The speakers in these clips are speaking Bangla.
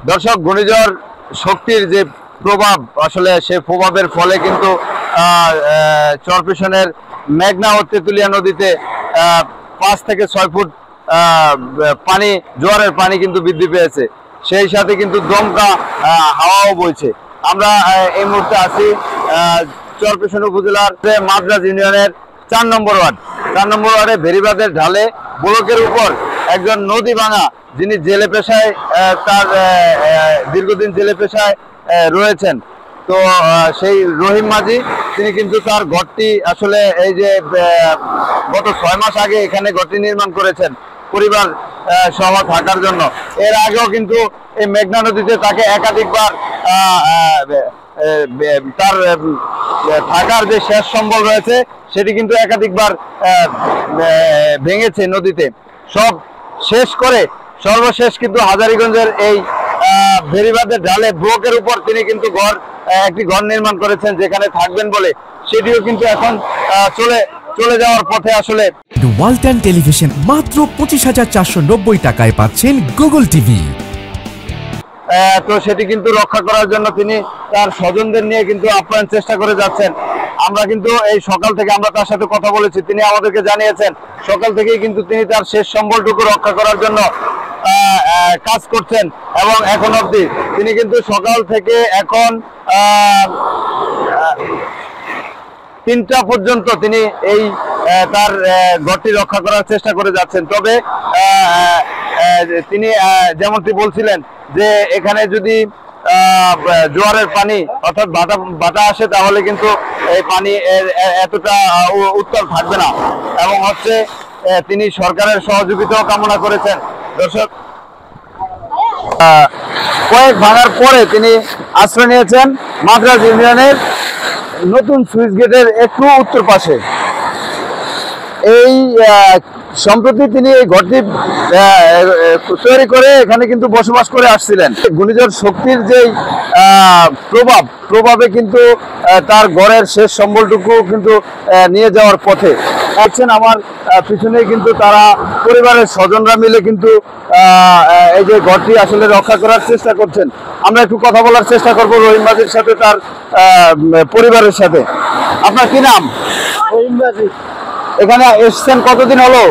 দর্শক, ঘূর্ণিঝড় শক্তির যে প্রভাব, আসলে সেই প্রভাবের ফলে কিন্তু চরপেশনের মেঘনা ও তেঁতুলিয়া নদীতে 5 থেকে 6 ফুট পানি, জোয়ারের পানি কিন্তু বৃদ্ধি পেয়েছে। সেই সাথে কিন্তু দমকা হাওয়াও বইছে। আমরা এই মুহূর্তে আছি চরপেশন উপজেলার মাদ্রাজ ইউনিয়নের 4 নম্বর ওয়ার্ডে ভেরিবাদের ঢালে ব্লকের উপর একজন নদী ভাঙা, যিনি জেলে পেশায় তার দীর্ঘদিন জেলে পেশায় রয়েছেন, তো সেই রহিম মাঝি, তিনি কিন্তু তার ঘরটি আসলে এই যে গত 6 মাস আগে এখানে ঘরটি নির্মাণ করেছেন পরিবার সহ থাকার জন্য। এর আগেও কিন্তু এই মেঘনা নদীতে তাকে একাধিকবার তার থাকার যে শেষ সম্বল রয়েছে সেটি কিন্তু একাধিকবার ভেঙেছে নদীতে। সব শেষ করে সর্বশেষ কিন্তু হাজারীগঞ্জের এই ভেরিবাদের ঢালে ব্লকের উপর তিনি কিন্তু একটি ঘর নির্মাণ করেছেন যেখানে থাকবেন বলে, সেটিও কিন্তু এখন চলে যাওয়ার পথে। আসলে ওয়ালটন টেলিভিশন মাত্র 25,490 টাকায় পাচ্ছেন গুগল টিভি। তো সেটি কিন্তু রক্ষা করার জন্য তিনি তার স্বজনদের নিয়ে কিন্তু আপ্রাণ চেষ্টা করে যাচ্ছেন। আমরা কিন্তু এই সকাল থেকে আমরা তার সাথে কথা বলেছি, তিনি আমাদেরকে জানিয়েছেন সকাল থেকেই কিন্তু তিনি তার শেষ সম্বলটুকু রক্ষা করার জন্য কাজ করছেন এবং এখন অবধি তিনি কিন্তু সকাল থেকে এখন 3টা পর্যন্ত তিনি এই তার ঘরটি রক্ষা করার চেষ্টা করে যাচ্ছেন। তবে তিনি যেমনটি বলছিলেন যে এখানে যদি জোয়ারের পানি অর্থাৎ বাটা আসে তাহলে কিন্তু এই পানি এতটা উত্তল থাকবে না, এবং হচ্ছে তিনি সরকারের সহযোগিতাও কামনা করেছেন। দর্শক, কয়েক ভাঙার পরে তিনি আশ্রয় নিয়েছেন মাদ্রাজ ইউনিয়নের নতুন সুইচ গেটের একটু উত্তর পাশে। এই সম্প্রতি তিনি এই ঘরটি তৈরি করে এখানে কিন্তু বসবাস করে আসছিলেন। ঘূর্ণিঝড় শক্তির যেই প্রভাবে কিন্তু তার ঘরের শেষ সম্বলটুকু কিন্তু নিয়ে যাওয়ার পথে দেখছেন আমার পিছনে কিন্তু তারা পরিবারের স্বজনরা মিলে কিন্তু এই যে ঘরটি আসলে রক্ষা করার চেষ্টা করছেন। আমরা একটু কথা বলার চেষ্টা করব রহিম মাঝির সাথে, তার পরিবারের সাথে। আপনার কি নাম? রহিম মাঝি। এখানে এসছেন কতদিন হলো?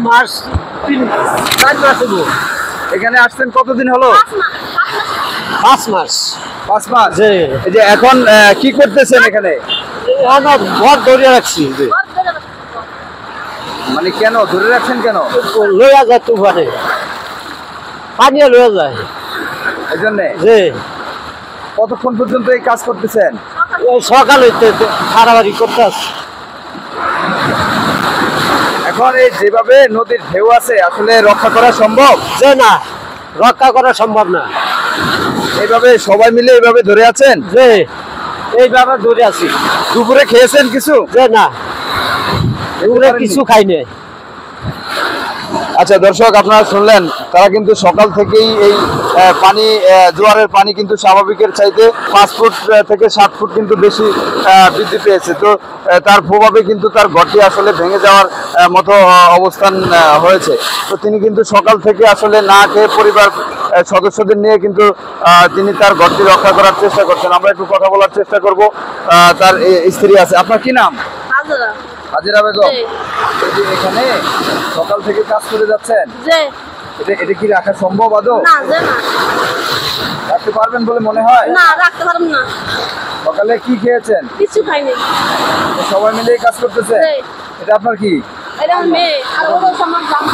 মাস 4 মাস হলো। এখানে আসছেন কতদিন হলো? 5 মাস। 5 মাস। এই যে এখন কি করতেছেন এখানে? ঘর ধরে রাখছি। মানে কেন ধরে রাখছেন? কেন? লইয়া যায় তুফানে, পানি লইয়া যায় এই জন্যে। কতক্ষণ পর্যন্ত এই কাজ করতেছেন? সকাল হইতে হারাহারি করতে আসছে। এখন এই যেভাবে নদীর ঢেউ আছে আসলে রক্ষা করা সম্ভব? যে না, রক্ষা করা সম্ভব না। এইভাবে সবাই মিলে এইভাবে ধরে আছেন? যে এইভাবে ধরে আছি। দুপুরে খেয়েছেন কিছু? যে না, দুপুরে কিছু খাই নাই। আচ্ছা দর্শক, আপনারা শুনলেন তারা কিন্তু সকাল থেকেই এই পানি, জোয়ারের পানি কিন্তু স্বাভাবিকের চাইতে 5 ফুট থেকে 7 ফুট কিন্তু বেশি বৃদ্ধি পেয়েছে। তো তার প্রভাবে কিন্তু তার ঘরটি আসলে ভেঙে যাওয়ার মতো অবস্থান হয়েছে। তো তিনি কিন্তু সকাল থেকে আসলে না খেয়ে পরিবার সদস্যদের নিয়ে কিন্তু তিনি তার ঘরটি রক্ষা করার চেষ্টা করছেন। আমরা একটু কথা বলার চেষ্টা করব। তার স্ত্রী আছে। আপনার কি নাম? হাজিরা বেগম। এখানে সকাল থেকে কাজ করে যাচ্ছেন, এটা কি রাখা সম্ভব আদৌ? রাখতে পারবেন বলে মনে হয়? না, রাখতে পারবেন না। সকালে কি খেয়েছেন? কিছু খাইনি। সবাই মিলে কাজ করতেছে। এটা আপনার কি? এটা আমার মেয়ে, আর ওর আমার জাম।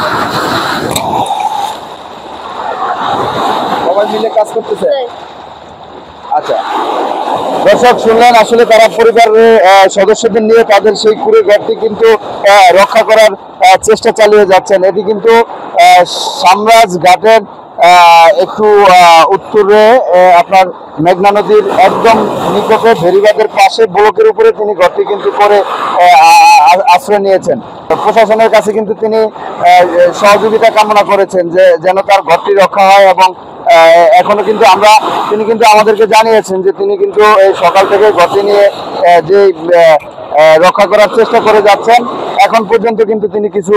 সবাই মিলে কাজ করতেছে। আচ্ছা দর্শক, শুনলেন আসলে তারা পরিবারের সদস্যদের নিয়ে তাদের সেই কুড়ে ঘরটি কিন্তু রক্ষা করার চেষ্টা চালিয়ে যাচ্ছেন। এটি কিন্তু সামরাজ ঘাটের একটু উত্তরে আপনার মেঘনা নদীর একদম নিকটে ভেরিবাদের পাশে ব্লকের উপরে তিনি ঘরটি কিন্তু করে আশ্রয় নিয়েছেন। প্রশাসনের কাছে কিন্তু তিনি সহযোগিতা কামনা করেছেন যে যেন তার ঘরটি রক্ষা হয়, এবং এখনো কিন্তু তিনি কিন্তু আমাদেরকে জানিয়েছেন যে তিনি কিন্তু এই সকাল থেকে ঘরটি নিয়ে যে রক্ষা করার চেষ্টা করে যাচ্ছেন। এখন পর্যন্ত কিন্তু তিনি কিছু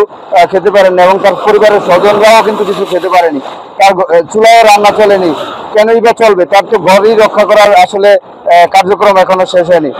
খেতে পারেননি, এবং তার পরিবারের স্বজনরাও কিন্তু কিছু খেতে পারেনি। তার চুলায় রান্না চলেনি, কেনই বা চলবে? তার তো ঘরই রক্ষা করার আসলে কার্যক্রম এখনো শেষ হয়নি।